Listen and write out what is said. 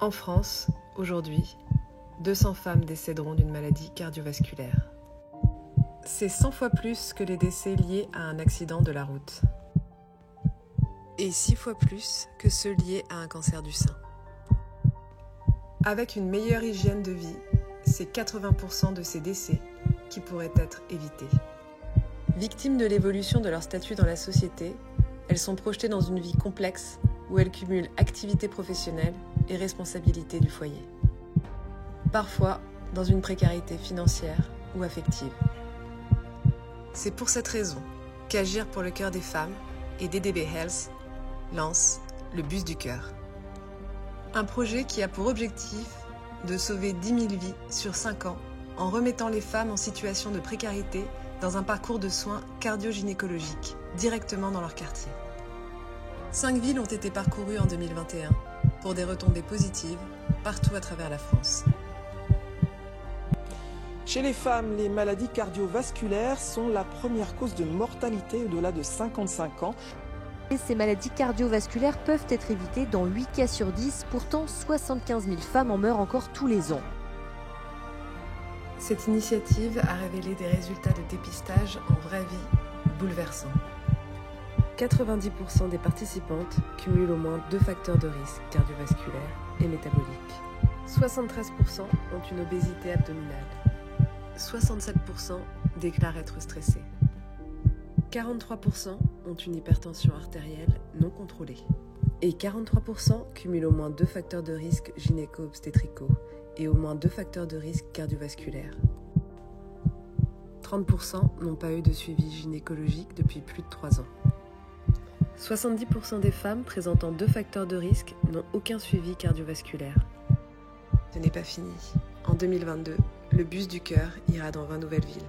En France, aujourd'hui, 200 femmes décéderont d'une maladie cardiovasculaire. C'est 100 fois plus que les décès liés à un accident de la route. Et 6 fois plus que ceux liés à un cancer du sein. Avec une meilleure hygiène de vie, c'est 80% de ces décès qui pourraient être évités. Victimes de l'évolution de leur statut dans la société, elles sont projetées dans une vie complexe où elles cumulent activité professionnelle et responsabilité du foyer. Parfois dans une précarité financière ou affective. C'est pour cette raison qu'Agir pour le cœur des femmes et DDB Health lance le Bus du cœur. Un projet qui a pour objectif de sauver 10 000 vies sur 5 ans en remettant les femmes en situation de précarité dans un parcours de soins cardio-gynécologiques directement dans leur quartier. 5 villes ont été parcourues en 2021 pour des retombées positives partout à travers la France. Chez les femmes, les maladies cardiovasculaires sont la première cause de mortalité au-delà de 55 ans. Et ces maladies cardiovasculaires peuvent être évitées dans 8 cas sur 10, pourtant 75 000 femmes en meurent encore tous les ans. Cette initiative a révélé des résultats de dépistage en vraie vie bouleversants. 90% des participantes cumulent au moins 2 facteurs de risque cardiovasculaires et métaboliques. 73% ont une obésité abdominale. 67% déclarent être stressés. 43% ont une hypertension artérielle non contrôlée. Et 43% cumulent au moins 2 facteurs de risque gynéco-obstétricaux et au moins 2 facteurs de risque cardiovasculaires. 30% n'ont pas eu de suivi gynécologique depuis plus de 3 ans. 70% des femmes présentant 2 facteurs de risque n'ont aucun suivi cardiovasculaire. Ce n'est pas fini. En 2022, le Bus du cœur ira dans 20 nouvelles villes.